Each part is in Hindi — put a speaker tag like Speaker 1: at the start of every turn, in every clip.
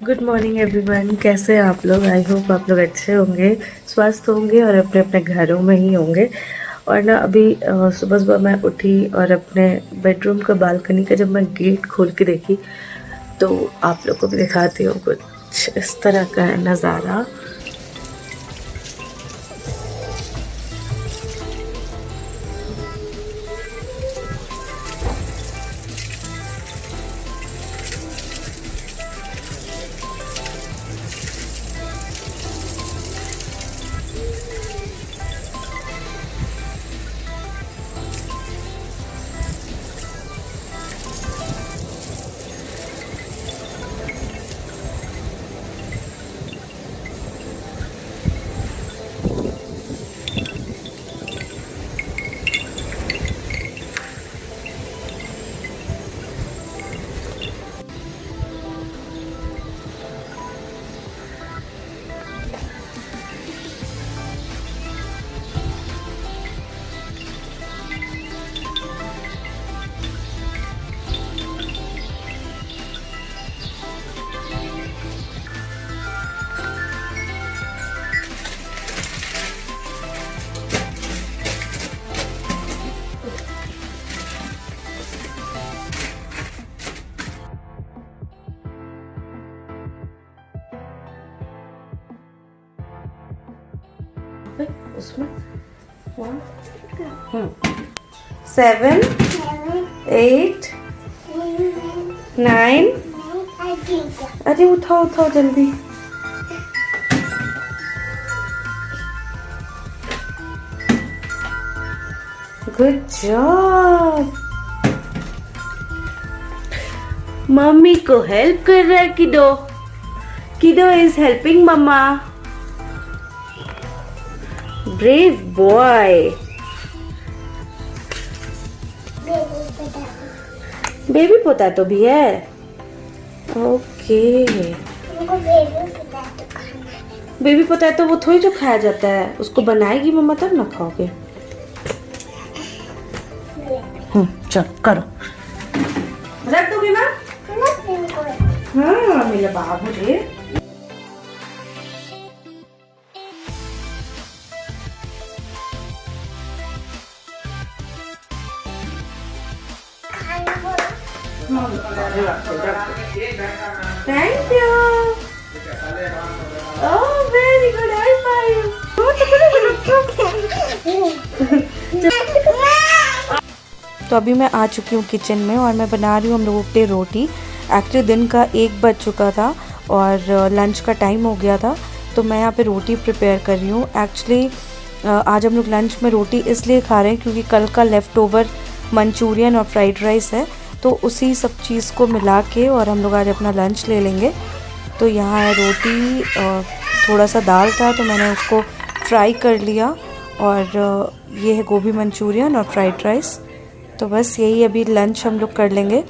Speaker 1: Good morning everyone. कैसे हैं आप लोग? आई होप आप लोग अच्छे होंगे, स्वस्थ होंगे और अपने अपने घरों में ही होंगे। और ना अभी सुबह सुबह मैं उठी और अपने बेडरूम का बालकनी का जब मैं गेट खोल के देखी तो आप लोग को भी दिखाती हूँ। कुछ इस तरह का है नज़ारा। उसमें 7 8 9। अरे उठाओ उठाओ जल्दी। Good job. मम्मी को हेल्प कर रहा है kiddo. Kiddo is helping mamma. Brave boy. Baby potato भी है। ओके। बेबी पोटैटो वो थोड़ी जो खाया जाता है, उसको बनाएगी मम्मा तब ना खाओगे। चल करो। रख दोगे ना? हाँ मेरा बाबू रे। Thank you. Oh, very good. High five. तो अभी मैं आ चुकी हूँ किचन में और मैं बना रही हूँ हम लोगों के लिए रोटी। एक्चुअली दिन का 1 बज चुका था और लंच का टाइम हो गया था, तो मैं यहाँ पे रोटी प्रिपेयर कर रही हूँ। एक्चुअली आज हम लोग लंच में रोटी इसलिए खा रहे हैं क्योंकि कल का लेफ़्ट ओवर मंचूरियन और फ्राइड राइस है, तो उसी सब चीज़ को मिला के और हम लोग आज अपना लंच ले लेंगे। तो यहाँ है रोटी, थोड़ा सा दाल था तो मैंने उसको फ्राई कर लिया, और ये है गोभी मंचूरियन और फ्राइड राइस। तो बस यही अभी लंच हम लोग कर लेंगे।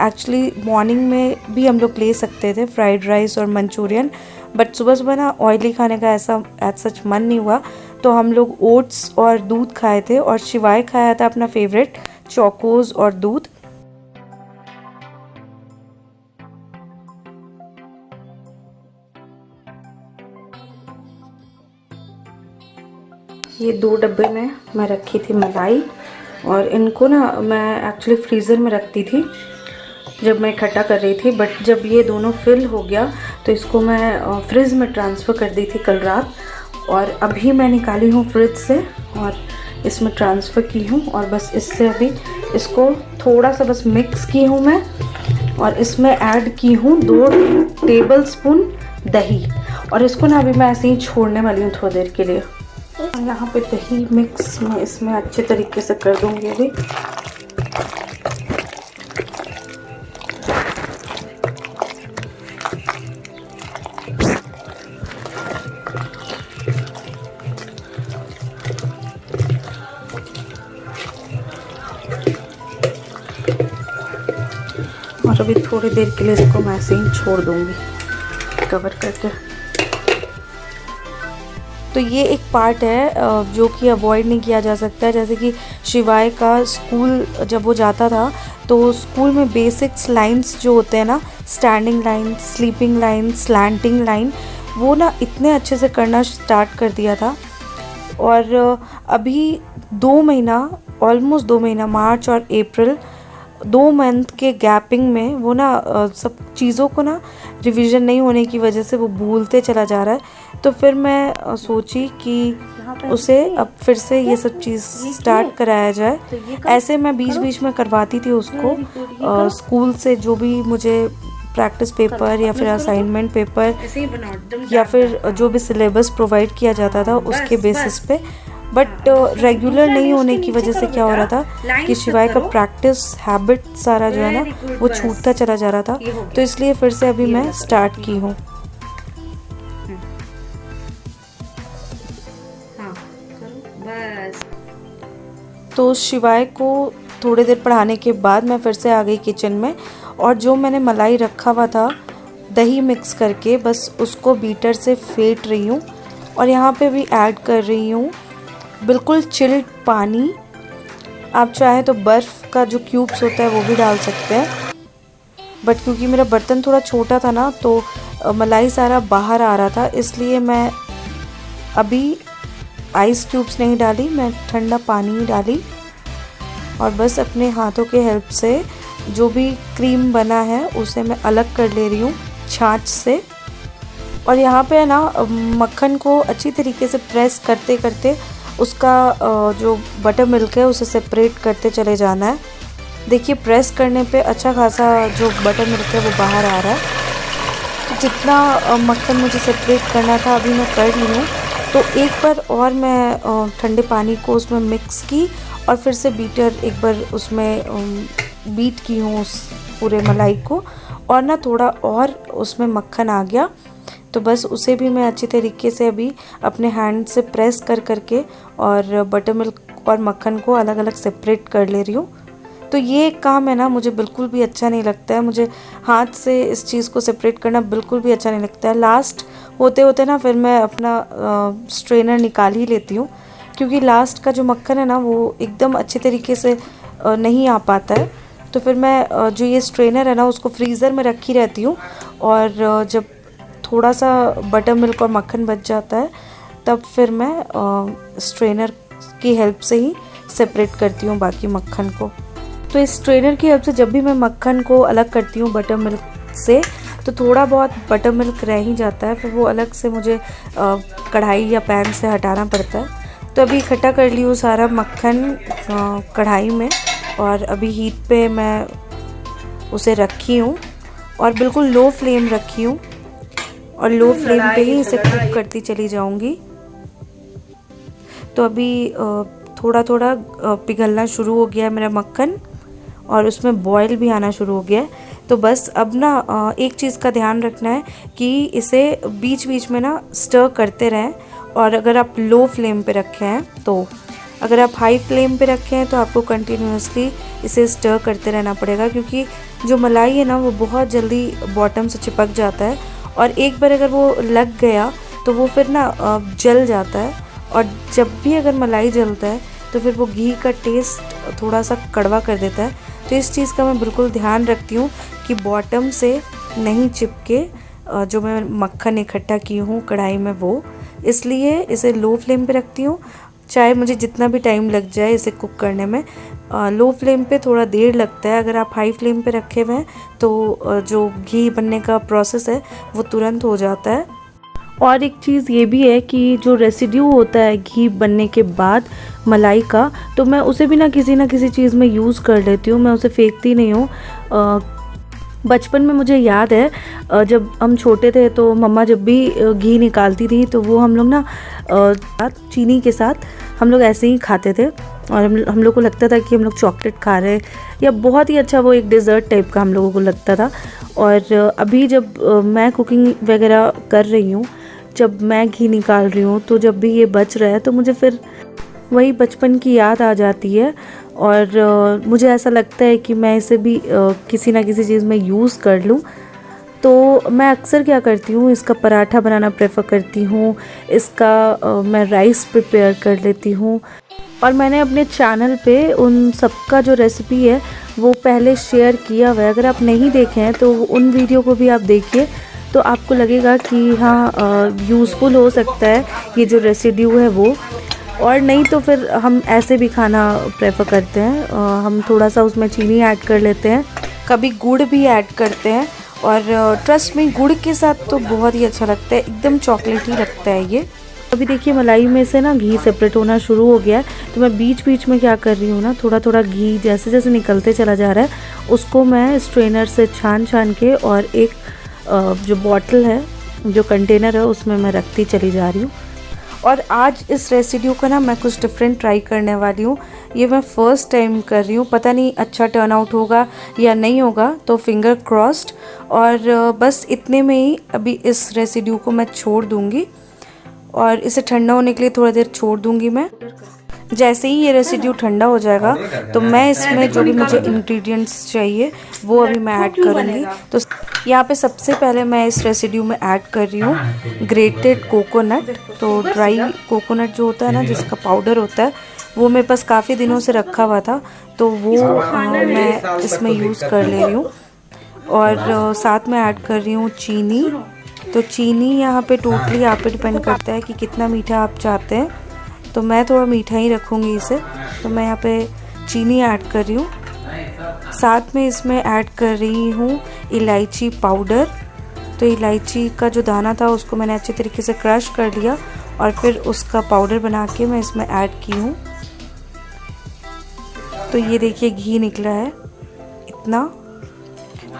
Speaker 1: एक्चुअली मॉर्निंग में भी हम लोग ले सकते थे फ्राइड राइस और मंचूरियन, बट सुबह सुबह ना ऑयली खाने का ऐसा एज सच मन नहीं हुआ, तो हम लोग ओट्स और दूध खाए थे और शिवाय खाया था अपना फेवरेट चोकोज और दूध। ये 2 डब्बे में मैं रखी थी मलाई, और इनको ना मैं एक्चुअली फ्रीज़र में रखती थी जब मैं इकट्ठा कर रही थी, बट जब ये दोनों फिल हो गया तो इसको मैं फ्रिज में ट्रांसफ़र कर दी थी कल रात, और अभी मैं निकाली हूँ फ्रिज से और इसमें ट्रांसफ़र की हूँ। और बस इससे अभी इसको थोड़ा सा बस मिक्स की हूँ मैं, और इसमें ऐड की हूँ 2 टेबलस्पून दही, और इसको ना अभी मैं ऐसे ही छोड़ने वाली हूँ थोड़ी देर के लिए। यहाँ पे दही मिक्स मैं इसमें अच्छे तरीके से कर दूंगी अभी। और अभी थोड़ी देर के लिए इसको मैं ऐसे ही छोड़ दूंगी कवर करके। तो ये एक पार्ट है जो कि अवॉइड नहीं किया जा सकता है। जैसे कि शिवाय का स्कूल जब वो जाता था तो तो स्कूल में बेसिक्स लाइंस जो होते हैं ना, standing line, sleeping line, slanting line, वो ना इतने अच्छे से करना स्टार्ट कर दिया था। और अभी 2 महीना, ऑलमोस्ट 2 महीना, मार्च और अप्रैल, 2 मंथ के गैपिंग में वो ना सब चीज़ों को ना रिवीजन नहीं होने की वजह से वो भूलते चला जा रहा है। तो फिर मैं सोची कि उसे अब फिर से ये सब चीज़ स्टार्ट कराया जाए। ऐसे मैं बीच बीच में करवाती थी उसको, स्कूल से जो भी मुझे प्रैक्टिस पेपर या फिर असाइनमेंट पेपर या फिर जो भी सिलेबस प्रोवाइड किया जाता था उसके बेसिस पे। बट रेगुलर नहीं होने की वजह से क्या हो रहा था कि शिवाय का प्रैक्टिस हैबिट सारा जो है ना वो छूटता चला जा रहा था। तो इसलिए फिर से अभी मैं स्टार्ट की हूँ। तो शिवाय को थोड़ी देर पढ़ाने के बाद मैं फिर से आ गई किचन में, और जो मैंने मलाई रखा हुआ था दही मिक्स करके, बस उसको बीटर से फेंट रही हूँ। और यहाँ पे भी ऐड कर रही हूँ बिल्कुल चिल्ड पानी। आप चाहे तो बर्फ़ का जो क्यूब्स होता है वो भी डाल सकते हैं, बट क्योंकि मेरा बर्तन थोड़ा छोटा था ना तो मलाई सारा बाहर आ रहा था, इसलिए मैं अभी आइस क्यूब्स नहीं डाली, मैं ठंडा पानी ही डाली। और बस अपने हाथों के हेल्प से जो भी क्रीम बना है उसे मैं अलग कर ले रही हूँ छाछ से। और यहाँ पे ना मक्खन को अच्छी तरीके से प्रेस करते करते उसका जो बटर मिल्क है उसे सेपरेट करते चले जाना है। देखिए प्रेस करने पे अच्छा खासा जो बटर मिल्क है वो बाहर आ रहा है। तो जितना मक्खन मुझे सेपरेट करना था अभी मैं कर ली हूँ। तो एक बार और मैं ठंडे पानी को उसमें मिक्स की और फिर से बीटर एक बार उसमें बीट की हूँ उस पूरे मलाई को, और ना थोड़ा और उसमें मक्खन आ गया। तो बस उसे भी मैं अच्छी तरीके से अभी अपने हैंड से प्रेस कर करके और बटर मिल्क और मक्खन को अलग अलग सेपरेट कर ले रही हूँ। तो ये काम है ना मुझे बिल्कुल भी अच्छा नहीं लगता है, मुझे हाथ से इस चीज़ को सेपरेट करना बिल्कुल भी अच्छा नहीं लगता है। लास्ट होते होते ना फिर मैं अपना स्ट्रेनर निकाल ही लेती हूँ, क्योंकि लास्ट का जो मक्खन है ना वो एकदम अच्छे तरीके से नहीं आ पाता है। तो फिर मैं जो ये स्ट्रेनर है ना उसको फ्रीज़र में रखी रहती हूँ, और जब थोड़ा सा बटर मिल्क और मक्खन बच जाता है तब फिर मैं स्ट्रेनर की हेल्प से ही सेपरेट करती हूँ बाकी मक्खन को। तो इस स्ट्रेनर की हेल्प से जब भी मैं मक्खन को अलग करती हूँ बटर मिल्क से, तो थोड़ा बहुत बटर मिल्क रह ही जाता है, फिर वो अलग से मुझे कढ़ाई या पैन से हटाना पड़ता है। तो अभी इकट्ठा कर ली हूँ सारा मक्खन कढ़ाई में, और अभी हीट पे मैं उसे रखी हूँ और बिल्कुल लो फ्लेम रखी हूँ, और लो फ्लेम पे ही इसे कुक करती चली जाऊँगी। तो अभी थोड़ा थोड़ा पिघलना शुरू हो गया है मेरा मक्खन, और उसमें बॉयल भी आना शुरू हो गया है। तो बस अब ना एक चीज़ का ध्यान रखना है कि इसे बीच बीच में ना स्टर करते रहें। और अगर आप लो फ्लेम पे रखे हैं, तो अगर आप हाई फ्लेम पे रखे हैं तो आपको कंटिन्यूसली इसे स्टर करते रहना पड़ेगा, क्योंकि जो मलाई है ना वो बहुत जल्दी बॉटम से चिपक जाता है, और एक बार अगर वो लग गया तो वो फिर ना जल जाता है। और जब भी अगर मलाई जलता है तो फिर वो घी का टेस्ट थोड़ा सा कड़वा कर देता है। तो इस चीज़ का मैं बिल्कुल ध्यान रखती हूँ कि बॉटम से नहीं चिपके जो मैं मक्खन इकट्ठा की हूँ कढ़ाई में वो, इसलिए इसे लो फ्लेम पे रखती हूँ। चाहे मुझे जितना भी टाइम लग जाए इसे कुक करने में, लो फ्लेम पे थोड़ा देर लगता है। अगर आप हाई फ्लेम पे रखे हुए हैं तो जो घी बनने का प्रोसेस है वो तुरंत हो जाता है। और एक चीज़ ये भी है कि जो रेसिड्यू होता है घी बनने के बाद मलाई का, तो मैं उसे भी ना किसी चीज़ में यूज़ कर लेती हूँ, मैं उसे फेंकती नहीं हूँ। बचपन में मुझे याद है जब हम छोटे थे तो मम्मा जब भी घी निकालती थी तो वो हम लोग ना चीनी के साथ हम लोग ऐसे ही खाते थे, और हम लोग को लगता था कि हम लोग चॉकलेट खा रहे हैं, या बहुत ही अच्छा वो एक डेज़र्ट टाइप का हम लोगों को लगता था। और अभी जब मैं कुकिंग वगैरह कर रही हूँ, जब मैं घी निकाल रही हूँ, तो जब भी ये बच रहा है तो मुझे फिर वही बचपन की याद आ जाती है, और मुझे ऐसा लगता है कि मैं इसे भी किसी ना किसी चीज़ में यूज़ कर लूँ। तो मैं अक्सर क्या करती हूँ, इसका पराठा बनाना प्रेफर करती हूँ, इसका मैं राइस प्रिपेयर कर लेती हूँ। और मैंने अपने चैनल पे उन सबका जो रेसिपी है वो पहले शेयर किया हुआ है। अगर आप नहीं देखे हैं तो उन वीडियो को भी आप देखिए, तो आपको लगेगा कि हाँ यूज़फुल हो सकता है ये जो रेसिड्यू है वो। और नहीं तो फिर हम ऐसे भी खाना प्रेफर करते हैं, हम थोड़ा सा उसमें चीनी ऐड कर लेते हैं, कभी गुड़ भी ऐड करते हैं। और ट्रस्ट में गुड़ के साथ तो बहुत ही अच्छा लगता है, एकदम चॉकलेटी लगता है ये। अभी देखिए मलाई में से ना घी सेपरेट होना शुरू हो गया है, तो मैं बीच बीच में क्या कर रही हूँ ना, थोड़ा थोड़ा घी जैसे जैसे निकलते चला जा रहा है उसको मैं स्ट्रेनर से छान छान के और एक जो बॉटल है, जो कंटेनर है, उसमें मैं रखती चली जा रही हूँ। और आज इस रेसिड्यू का ना मैं कुछ डिफरेंट ट्राई करने वाली हूँ। ये मैं फ़र्स्ट टाइम कर रही हूँ, पता नहीं अच्छा टर्न आउट होगा या नहीं होगा, तो फिंगर क्रॉस्ड। और बस इतने में ही अभी इस रेसिड्यू को मैं छोड़ दूँगी और इसे ठंडा होने के लिए थोड़ा देर छोड़ दूँगी मैं। जैसे ही ये रेसिड्यू ठंडा हो जाएगा तो मैं इसमें जो भी मुझे इंग्रेडिएंट्स चाहिए वो अभी मैं ऐड करूँगी। तो यहाँ पे सबसे पहले मैं इस रेसिड्यू में ऐड कर रही हूँ ग्रेटेड कोकोनट। तो ड्राई कोकोनट जो होता है ना, जिसका पाउडर होता है, वो मेरे पास काफ़ी दिनों से रखा हुआ था, तो वो मैं इसमें यूज़ कर ले रही हूँ। और साथ में ऐड कर रही हूँ चीनी। तो चीनी यहाँ पे टोटली आप पे डिपेंड करता है कि कितना मीठा आप चाहते हैं, तो मैं थोड़ा मीठा ही रखूँगी इसे, तो मैं यहाँ पे चीनी ऐड कर रही हूँ। साथ में इसमें ऐड कर रही हूँ इलायची पाउडर। तो इलायची का जो दाना था उसको मैंने अच्छे तरीके से क्रश कर लिया और फिर उसका पाउडर बना के मैं इसमें ऐड की हूँ। तो ये देखिए घी निकला है इतना,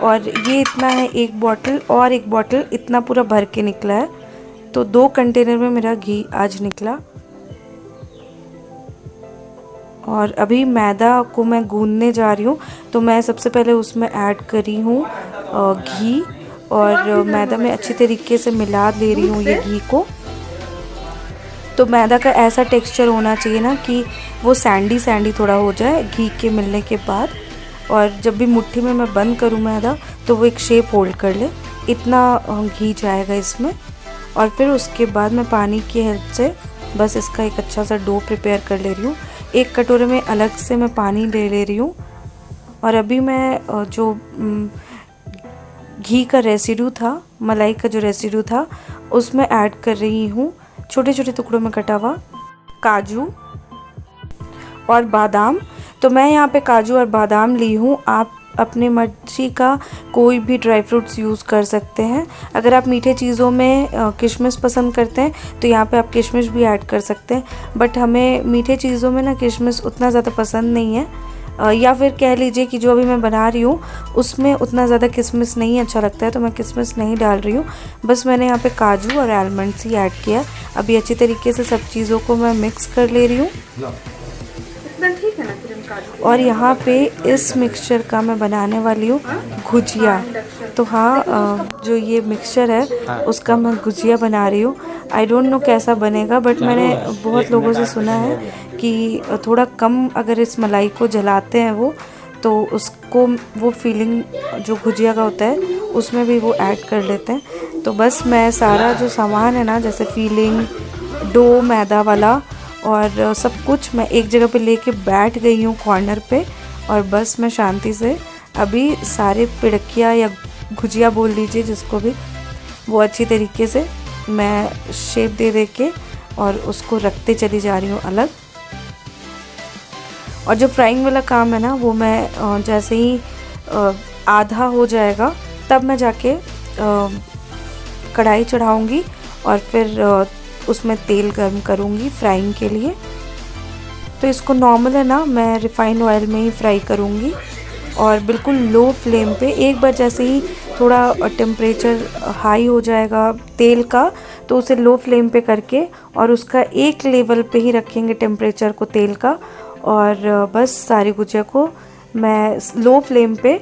Speaker 1: और ये इतना है एक बॉटल, और एक बॉटल इतना पूरा भर के निकला है। तो 2 कंटेनर में मेरा घी आज निकला। और अभी मैदा को मैं गूंदने जा रही हूँ, तो मैं सबसे पहले उसमें ऐड करी हूँ घी, और मैदा में अच्छी तरीके से मिला ले रही हूँ ये घी को। तो मैदा का ऐसा टेक्सचर होना चाहिए ना कि वो सैंडी सैंडी थोड़ा हो जाए घी के मिलने के बाद, और जब भी मुट्ठी में मैं बंद करूँ मैदा तो वो एक शेप होल्ड कर ले, इतना घी जाएगा इसमें। और फिर उसके बाद मैं पानी की हेल्प से बस इसका एक अच्छा सा डो प्रिपेयर कर ले रही हूँ। एक कटोरे में अलग से मैं पानी ले रही हूँ, और अभी मैं जो घी का रेसिड्यू था, मलाई का जो रेसिड्यू था, उसमें ऐड कर रही हूँ छोटे छोटे टुकड़ों में कटा हुआ काजू और बादाम। तो मैं यहाँ पे काजू और बादाम ली हूँ, आप अपने मर्जी का कोई भी ड्राई फ्रूट्स यूज़ कर सकते हैं। अगर आप मीठे चीज़ों में किशमिश पसंद करते हैं तो यहाँ पे आप किशमिश भी ऐड कर सकते हैं, बट हमें मीठे चीज़ों में ना किशमिश उतना ज़्यादा पसंद नहीं है, या फिर कह लीजिए कि जो अभी मैं बना रही हूँ उसमें उतना ज़्यादा किशमिश नहीं अच्छा लगता है, तो मैं किशमिश नहीं डाल रही हूँ। बस मैंने यहाँ पे काजू और आलमंड्स ही ऐड किया। अभी अच्छी तरीके से सब चीज़ों को मैं मिक्स कर ले रही हूँ। और यहाँ पे इस मिक्सचर का मैं बनाने वाली हूँ गुजिया। तो हाँ, जो ये मिक्सचर है उसका मैं गुजिया बना रही हूँ। आई डोंट नो कैसा बनेगा, बट मैंने बहुत लोगों से सुना है कि थोड़ा कम अगर इस मलाई को जलाते हैं वो, तो उसको वो फीलिंग जो गुजिया का होता है उसमें भी वो ऐड कर लेते हैं। तो बस मैं सारा जो सामान है ना, जैसे फीलिंग, डो मैदा वाला और सब कुछ मैं एक जगह पे लेके बैठ गई हूँ कॉर्नर पे, और बस मैं शांति से अभी सारे पिड़किया या गुजिया बोल लीजिए जिसको भी, वो अच्छी तरीके से मैं शेप दे के और उसको रखते चली जा रही हूँ अलग। और जो फ्राइंग वाला काम है ना, वो मैं जैसे ही आधा हो जाएगा तब मैं जाके कढ़ाई चढ़ाऊँगी और फिर उसमें तेल गर्म करूँगी फ्राइंग के लिए। तो इसको नॉर्मल है ना, मैं रिफाइंड ऑयल में ही फ्राई करूँगी और बिल्कुल लो फ्लेम पे। एक बार जैसे ही थोड़ा टेम्परेचर हाई हो जाएगा तेल का, तो उसे लो फ्लेम पे करके और उसका एक लेवल पे ही रखेंगे टेम्परेचर को तेल का, और बस सारी गुजिया को मैं लो फ्लेम पे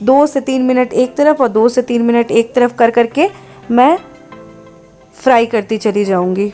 Speaker 1: 2 से 3 मिनट एक तरफ और 2 से 3 मिनट एक तरफ कर करके मैं फ्राई करती चली जाऊंगी।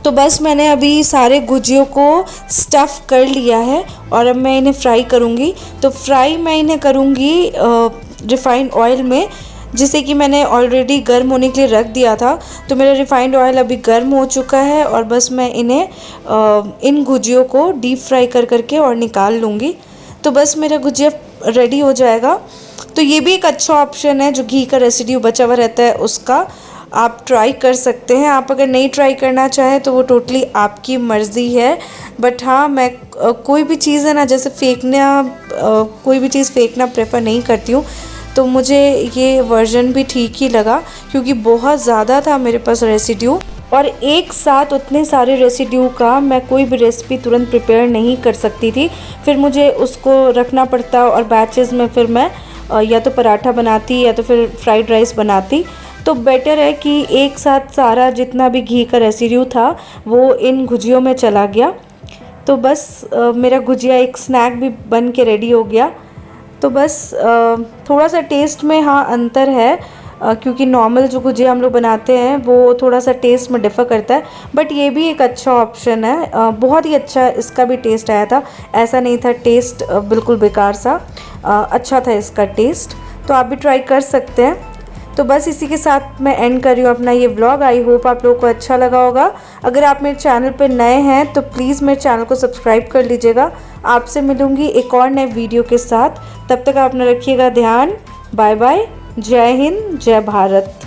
Speaker 1: तो बस मैंने अभी सारे गुजियों को स्टफ़ कर लिया है और अब मैं इन्हें फ्राई करूँगी। तो फ्राई मैं इन्हें करूँगी रिफ़ाइंड ऑयल में, जिसे कि मैंने ऑलरेडी गर्म होने के लिए रख दिया था। तो मेरा रिफ़ाइंड ऑयल अभी गर्म हो चुका है और बस मैं इन्हें इन गुजियों को डीप फ्राई कर करके और निकाल लूँगी। तो बस मेरा गुजिया रेडी हो जाएगा। तो ये भी एक अच्छा ऑप्शन है, जो घी का रेसिड्यू बचा हुआ रहता है उसका आप ट्राई कर सकते हैं। आप अगर नहीं ट्राई करना चाहें तो वो टोटली आपकी मर्ज़ी है। बट हाँ, मैं कोई भी चीज़ है ना, जैसे कोई भी चीज़ फेंकना प्रेफर नहीं करती हूँ। तो मुझे ये वर्जन भी ठीक ही लगा, क्योंकि बहुत ज़्यादा था मेरे पास रेसिड्यू, और एक साथ उतने सारे रेसिड्यू का मैं कोई भी रेसिपी तुरंत प्रिपेयर नहीं कर सकती थी। फिर मुझे उसको रखना पड़ता और बैचेस में फिर मैं या तो पराठा बनाती या तो फिर फ्राइड राइस बनाती। तो बेटर है कि एक साथ सारा जितना भी घी का रेसिड्यू था वो इन गुजियों में चला गया। तो बस मेरा गुजिया एक स्नैक भी बन के रेडी हो गया। तो बस थोड़ा सा टेस्ट में हाँ अंतर है, क्योंकि नॉर्मल जो गुजिया हम लोग बनाते हैं वो थोड़ा सा टेस्ट में डिफ़र करता है। बट ये भी एक अच्छा ऑप्शन है, बहुत ही अच्छा इसका भी टेस्ट आया था। ऐसा नहीं था टेस्ट बिल्कुल बेकार सा, अच्छा था इसका टेस्ट। तो आप भी ट्राई कर सकते हैं। तो बस इसी के साथ मैं एंड कर रही हूँ अपना ये व्लॉग। आई होप आप लोगों को अच्छा लगा होगा। अगर आप मेरे चैनल पर नए हैं तो प्लीज़ मेरे चैनल को सब्सक्राइब कर लीजिएगा। आपसे मिलूँगी एक और नए वीडियो के साथ। तब तक आप अपना रखिएगा ध्यान। Bye bye. जय हिंद, जय भारत।